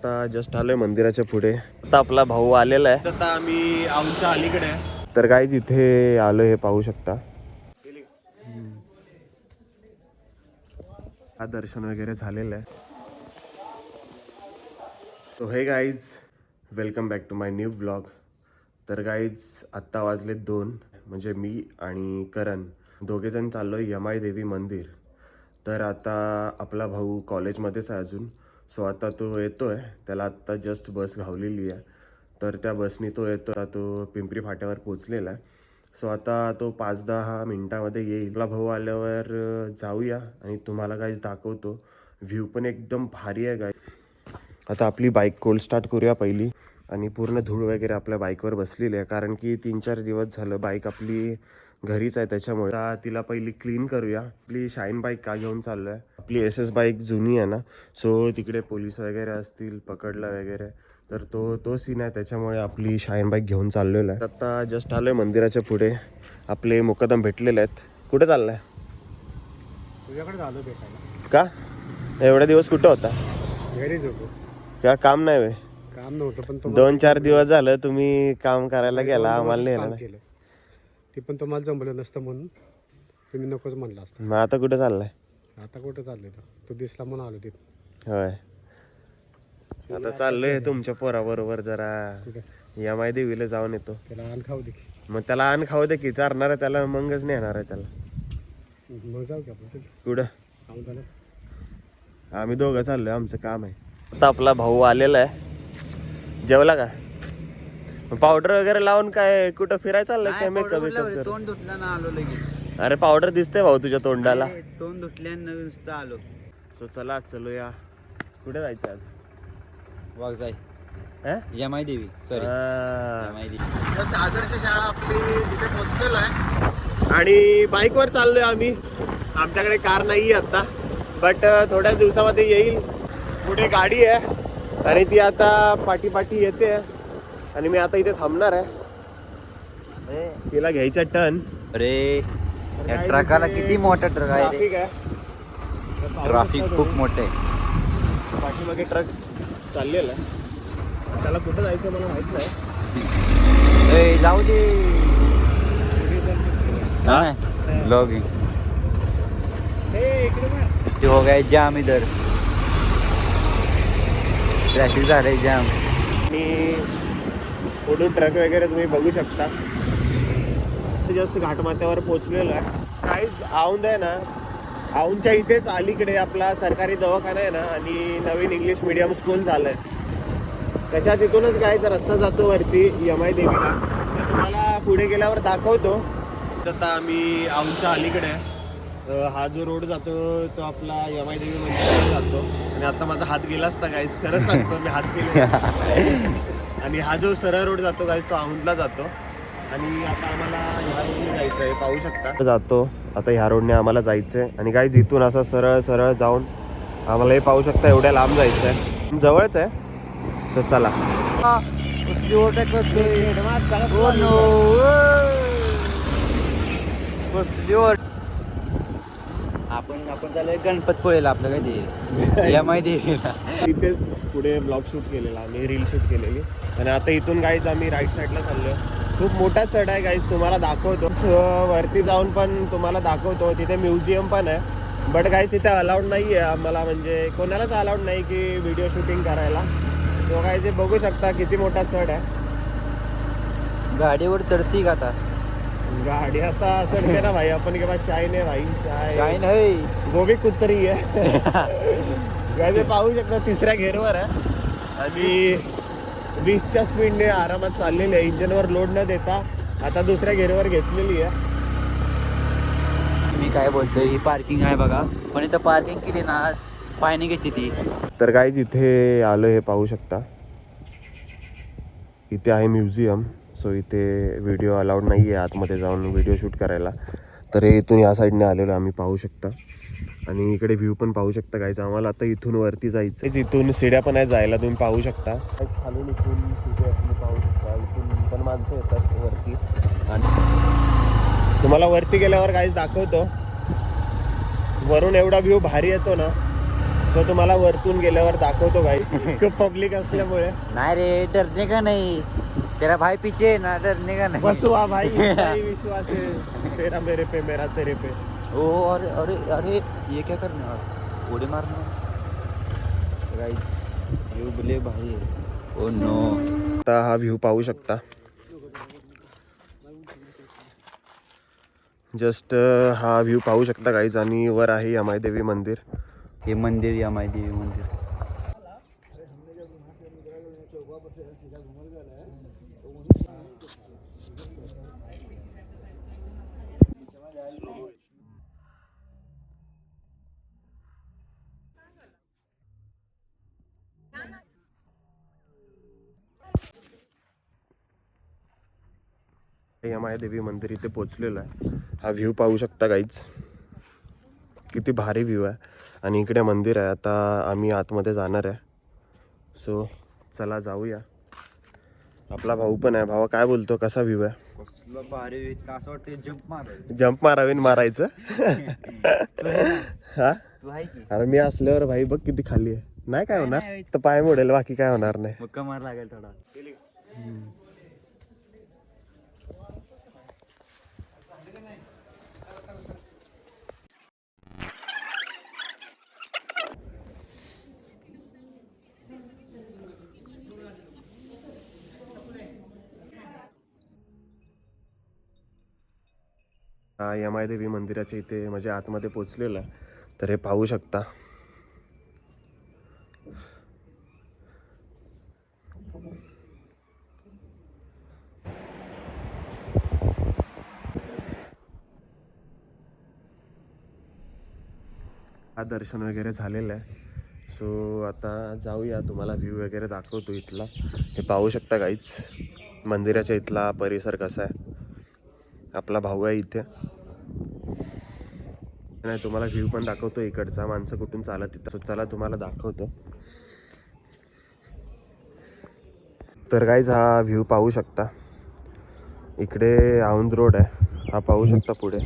आता जस्ट आलोय मंदिराच्या पुढे. आता आपला भाऊ आलेला आहे. आता आम्ही आमच्या अलीकडे आहे. तर गाईज इथे आलोय, हे पाहू शकता. हा दर्शन वगैरे झालेलं आहे. तो hey guys, welcome back to my new vlog. तर गाईज आत्ता वाजले 2, म्हणजे मी आणि करण दोघेजण चाललोय यमाई देवी मंदिर. तर आता आपला भाऊ कॉलेजमध्येच आहे अजून, सो आता तो येतोय. त्याला आत्ता जस्ट बस घावलेली आहे, तर त्या बसनी तो येतो. तो पिंपरी फाट्यावर पोचलेला आहे. सो आता तो 5-10 मिनटामध्ये येईल. आपला भाऊ आल्यावर जाऊया आणि तुम्हाला काहीच दाखवतो. व्ह्यू पण एकदम भारी आहे गाय. आता आपली बाईक कोल्ड स्टार्ट करूया पहिली. आणि पूर्ण धूळ वगैरे आपल्या बाईकवर बसलेली आहे, कारण की 3-4 दिवस झालं बाईक आपली घरीच आहे. त्याच्यामुळे तिला पहिली क्लीन करूया. आपली शाईन बाईक का घेऊन चाललो आहे. आपली SS बाईक जुनी आहे ना, सो तिकडे पोलीस वगैरे असतील, पकडला वगैरे, तर तो सीन आहे. त्याच्यामुळे आपली शाईन बाईक घेऊन चाललेलो आहे. आता जस्ट आलोय मंदिराच्या पुढे. आपले मुकदम भेटलेले आहेत. कुठे चाललाय? तुझ्याकडे झालो भेटायला. का एवढ्या दिवस कुठं होता? घरीच होतो. का काम नाही वे? काम नव्हतं, पण 2-4 दिवस झालं तुम्ही काम करायला गेला, आम्हाला नेलं ना. केलं ते पण तुम्हाला जमलं नसतं म्हणून तुम्ही नकोच म्हणला असतं. मग आता कुठे चाललाय? आता कुठं चाललंय? तू दिसला म्हणून आलो तिथं. होय, आता चाललोय तुमच्या पोराबरोबर जरा यमाई देवीला जाऊन येतो. त्याला आण खाऊ दे. मग त्याला आण खाऊ दे की, चारणार आहे त्याला, मगच नेणार आहे त्याला. मग जाऊ की आपण. कुठं? काम झालं. आम्ही दोघं चाललोय, आमचं काम आहे. आता आपला भाऊ आलेला आहे. जेवला का? पावडर वगैरे लावून काय कुठं फिरायला चाललंय काय? मेकअप तोंड धुतलं ना आलो लगेच. अरे पावडर दिसते भाऊ तुझ्या तोंडाला. तोंड धुतल्यानं नुसतं आलो. सो चला चलूया. कुठे जायचं आज? वाघ जाय हा? यमाई देवी. सॉरी यमाई देवी. जस्ट आदर्श शाळा आपली तिथे पोहोचलेलो आहे आणि बाईकवर चाललोय आम्ही. आमच्याकडे कार नाही आहे आता, बट थोड्या दिवसामध्ये येईल. पुढे गाडी आहे आणि ती आता पाठी येते आणि मी आता इथे थांबणार आहे. तिला घ्यायचा टर्न. अरे या ट्रकाला किती मोठा ट्रक आहे रे. ट्रॅफिक आहे, ट्रॅफिक खूप मोठे आहे. पाठीमागे ट्रक चाललेला आहे. त्याला कुठं जायचं मला माहित नाही. ए जाऊ दे. ब्लॉगिंग हो गया जाम इधर. ट्रॅफिक झालंय जाम. आणि पुढून ट्रक वगैरे तुम्ही बघू शकता. जस्ट घाटमाथ्यावर पोहोचलेलो आहे. काहीच औंध आहे ना, औंधच्या इथेच अलीकडे आपला सरकारी दवाखाना आहे ना, आणि नवीन इंग्लिश मीडियम स्कूल झालंय. त्याच्या तिथूनच गायचा रस्ता जातो वरती यमाई देवीला. तुम्हाला पुढे गेल्यावर दाखवतो. आता आम्ही औंधच्या अलीकडे आहे. हा जो रोड जातो तो आपला यमाई देवी मंदिराकडे जातो. आणि आता माझा हात गेला असता गाईज, खरंच सांगतो मी, हात गेला. आणि हा जो सरळ रोड जातो गाईज तो औंधला जातो. आणि आता आम्हाला ह्या रोडने जायचं आहे, पाहू शकता जातो. आता ह्या रोडने आम्हाला जायचं आहे आणि गाईज इथून असं सरळ जाऊन आम्हाला हे पाहू शकता एवढ्या लांब जायचं आहे. जवळच आहे. तर चला. आपण चालू गणपतपुळेला. आपलं काय ते यमाई देवीला. तिथेच पुढे ब्लॉग शूट केलेला आणि रील शूट केलेली. आणि आता इथून गाईज आम्ही राईट साईडला चाललोय. खूप मोठा चढ आहे गाईज, तुम्हाला दाखवतो. वरती जाऊन पण तुम्हाला दाखवतो. तिथे म्युझियम पण आहे, बट गाईज तिथे अलाउड नाही आहे आम्हाला, म्हणजे कोणालाच अलाउड नाही की व्हिडिओ शूटिंग करायला. तो गाईज बघू शकता किती मोठा चढ आहे. गाडीवर चढती का आता? गाडी आता चढते ना भाई. आपण के पास शाईन आहे भाई, शाईन है, गोबी कुत्री आहे. गाईज पाहू शकता 3ऱ्या घेरवर आहे आणि 20च्या स्पीडने आरामात चाललेली आहे. इंजनवर लोड न देता आता 2ऱ्या घेरवर घेतलेली आहे. मी काय बोलतोय, ही पार्किंग आहे बघा, पण इथं पार्किंग केली ना फायने घेते ती. तर गाईज इथे आलो, हे पाहू शकता. इथे आहे म्युझियम. सो इथे व्हिडिओ अलाउड नाही आहे आतमध्ये जाऊन व्हिडिओ शूट करायला. तर इथून या साईडने आलेलो आम्ही, पाहू शकता. आणि इकडे व्ह्यू पण पाहू शकता गाईज. आम्हाला आता इथून वरती जायचं. इथून शिड्या पण आहे जायला, तुम्ही पाहू शकता. खालून इथून शिड्या तुम्ही पाहू शकता. इथून पण माणसं येतात वरती. आणि तुम्हाला वरती गेल्यावर गाईज दाखवतो. वरून एवढा व्ह्यू भारी येतो ना, तो तुम्हाला वरतून गेल्यावर दाखवतो गाईज. खूप पब्लिक असल्यामुळे. नाही रे, डरने का नहीं, तेरा भाई पीछे है ना, डरने का नहीं. बस हुआ भाई, भाई विश्वास है तेरा मेरे पे, मेरा तेरे पे. ओ अरे अरे अरे, ये क्या करने वाला, उडी मारने गाइस, यू बोले भाई. Oh no. आता हा व्ह्यू पाहू शकता. जस्ट हा व्ह्यू पाहू शकता गाईज. आणि वर आहे यमाई देवी मंदिर. हे मंदिर यमाई देवी मंदिर. यमाई देवी मंदिर इथे पोचलेलो आहे. हा व्ह्यू पाहू शकता गाईज. किती भारी व्ह्यू आहे. आणि इकडे मंदिर आहे. आता आम्ही आतमध्ये जाणार आहे. सो चला जाऊया. आपला भाऊ पण आहे. भावा काय बोलतो, कसा व्ह्यू आहे? कसलं भारी, असं वाटतं जंप मार. जंप मारावीन मारायचं. हा तू आहे की अरे मी असल्यावर भाई बघ किती खाली आहे. नाही काय होणार, तर पाय मोडेल, बाकी काय होणार नाही. मुक्का मार लागेल थोडा. यमाई देवी मंदिराच्या इथे म्हणजे आतमध्ये पोचलेलं आहे. तर हे पाहू शकता. हा दर्शन वगैरे झालेलं आहे. सो आता जाऊया, तुम्हाला व्ह्यू वगैरे दाखवतो इथला. हे पाहू शकता गाईच मंदिराच्या इथला परिसर कसा आहे. आपला भाऊ आहे इथे. नाही तुम्हाला व्ह्यू पण दाखवतो इकडचा, माणसं कुठून चालत तिथं. चला तुम्हाला दाखवतो. तर गाईज हा व्ह्यू पाहू शकता. इकडे औंध रोड आहे, हा पाहू शकता पुढे.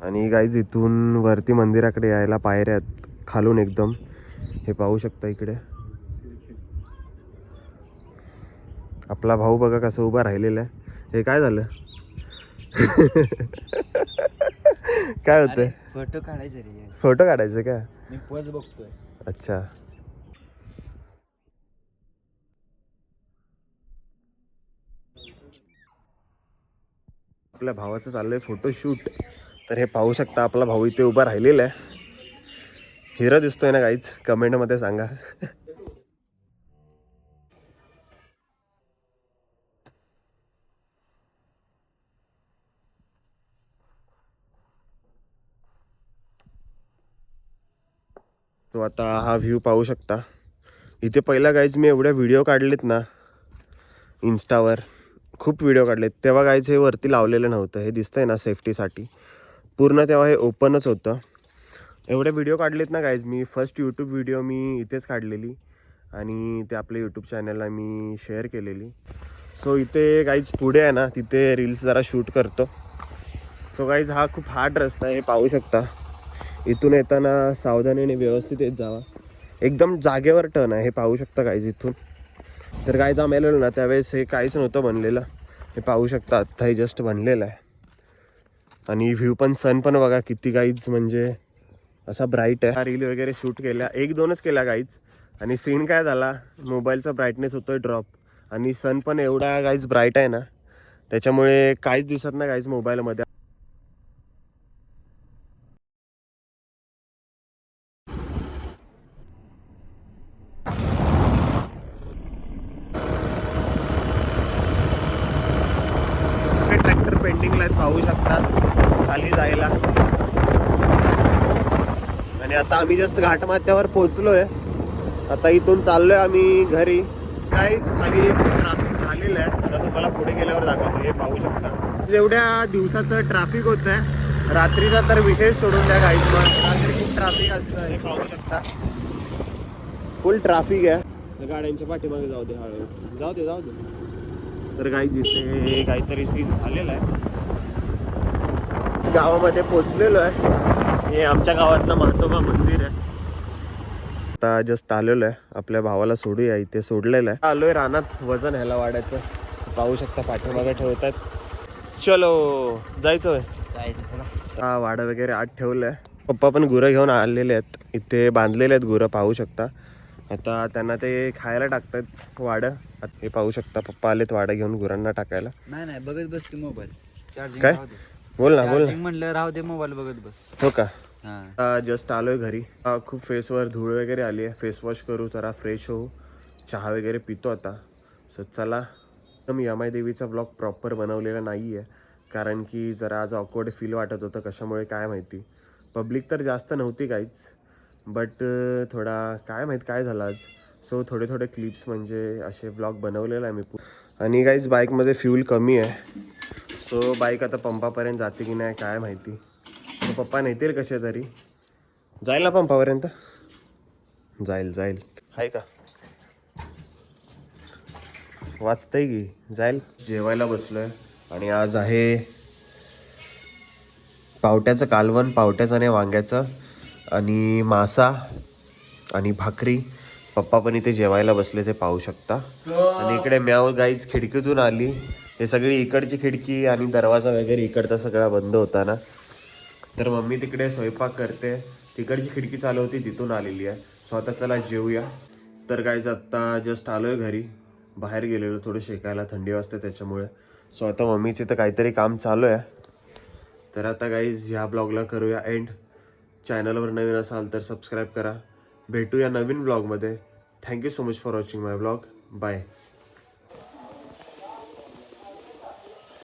आणि गाईज इथून वरती मंदिराकडे यायला पायऱ्या आहेत खालून एकदम. हे पाहू शकता इकडे. आपला भाऊ बघा कसं उभा राहिलेला आहे. हे काय झालं? काय होतंय? फोटो काढायचं रे. फोटो काढायचं का? मी पोज बघतोय. अच्छा. आपल्या भावाचं चाललंय फोटोशूट. तर हे पाहू शकता आपला भाऊ इथे उभा राहिलेला आहे. हिरो दिसतोय ना गाईच? कमेंटमध्ये सांगा. तो आता हा व्ह्यू पाहू शकता. इथे पहिला गाईज मी एवढ्या व्हिडिओ काढलेत ना इन्स्टावर, खूप व्हिडिओ काढलेत. तेव्हा गाईज हे वरती लावलेलं नव्हतं. हे दिसतंय ना सेफ्टीसाठी. पूर्ण तेव्हा हे ओपनच होतं. एवढे व्हिडिओ काढलेत ना गाईज मी. फर्स्ट यूट्यूब व्हिडिओ मी इथेच काढलेली आणि ते आपल्या यूट्यूब चॅनलला मी शेअर केलेली. सो इथे गाईज पुढे आहे ना, तिथे रील्स जरा शूट करतो. सो गाईज हा खूप हार्ड रस्ता आहे, हे पाहू शकता. इथून येताना सावधानीने व्यवस्थित येत जावा. एकदम जागेवर टर्न आहे, हे पाहू शकता गाईज इथून. तर गाईज आम्ही आलेलो ना त्यावेळेस हे काहीच नव्हतं बनलेलं. हे पाहू शकता आत्ता हे जस्ट बनलेलं आहे. आणि व्ह्यू पण, सन पण बघा किती गाईज म्हणजे असा ब्राईट आहे. रील वगैरे शूट केल्या, 1-2च केल्या गाईज. आणि सीन काय झाला, मोबाईलचा ब्राईटनेस होतोय ड्रॉप आणि सन पण एवढा गाईज ब्राईट आहे ना, त्याच्यामुळे काहीच दिसत नाही गाईज मोबाईलमध्ये. ट्रॅक्टर पेंडिंगला आहेत, पाहू शकता खाली जायला. आणि आता आम्ही जस्ट घाटमाथ्यावर पोहोचलोय. आता इथून चाललोय आम्ही घरी. काहीच खाली ट्रॅफिक झालेलं आहे. आता तुम्हाला पुढे गेल्यावर दाखवतो. हे पाहू शकता जेवढ्या दिवसाचं ट्रॅफिक होत आहे, रात्रीचा तर विशेष सोडून द्या गाईज. रात्री खूप ट्रॅफिक असतं. हे पाहू शकता फुल ट्रॅफिक आहे. गाड्यांच्या पाठीमागे जाऊ दे, हळू जाऊ दे, जाऊ दे. तर गाईज इथे काहीतरी सीन झालेला आहे. गावामध्ये पोचलेलो आहे. हे आमच्या गावातलं महातोबा मंदिर आहे. आता जस्ट आलेलो आहे, आपल्या भावाला सोडूया, इथे सोडलेलं आहे. आलोय रानात वजन ह्याला वाढायचं. पाहू शकता पाठीमागे ठेवतात. चलो जायचं होय. हा वाडा वगैरे आत ठेवलंय. पप्पा पण गुरं घेऊन आलेले आहेत, इथे बांधलेले आहेत गुरं पाहू शकता. आता त्यांना ते खायला टाकतात वाडं. हे पाहू शकता पप्पा आलेत वाडा घेऊन गुरांना टाकायला. नाही बघत बस की मोबाईल. काय बोल ना बोल ना. म्हणलं राहू दे मोबाईल बघत बस. हो का. हा जस्ट आलोय घरी. खूप फेसवर धूळ वगैरे आली आहे. फेस वॉश करू, जरा फ्रेश होऊ, चहा वगैरे पितो आता. सो चला. मी यमाई देवीचा व्लॉग प्रॉपर बनवलेला नाही आहे, कारण की जरा आज ऑकवर्ड फील वाटत होतं. कशामुळे काय माहिती. पब्लिक तर जास्त नव्हती काहीच, बट थोडा काय माहीत काय झालं आज. सो थोडे क्लिप्स म्हणजे असे व्लॉग बनवलेला आहे मी. आणि काहीच बाईकमध्ये फ्यूल कमी आहे. सो बाईक आता पंपापर्यंत जाते की नाही काय माहिती. सो पप्पा नेतील कसे तरी. जाईल ना पंपापर्यंत. जाईल आहे का वाचतंय की जाईल. जेवायला बसलोय आणि आज आहे पावट्याचं कालवण, पावट्याचं आणि वांग्याचं, आणि मासा आणि भाकरी. पप्पा पण इथे जेवायला बसले, ते पाहू शकता. आणि इकडे म्याव गाईच खिडकीतून आली. हे सगळी इकडची खिडकी आणि दरवाजा वगैरे इकडचा सगळा बंद होता ना, तर मम्मी तिकडे स्वयंपाक करते. तिकडची खिडकी चालू होती, तिथून आलेली आहे. स्वतः चला जेवूया. तर गाईज आत्ता जस्ट आलोय घरी. बाहेर गेलेलो थोडं शेकायला, थंडी वाजते त्याच्यामुळे. सो आता मम्मीचं इथं काहीतरी काम चालू आहे. तर आता गाईज ह्या ब्लॉगला करूया एंड. चॅनलवर नवीन असाल तर सबस्क्राईब करा. भेटूया नवीन ब्लॉगमध्ये. Thank you so much for watching my blog. Bye.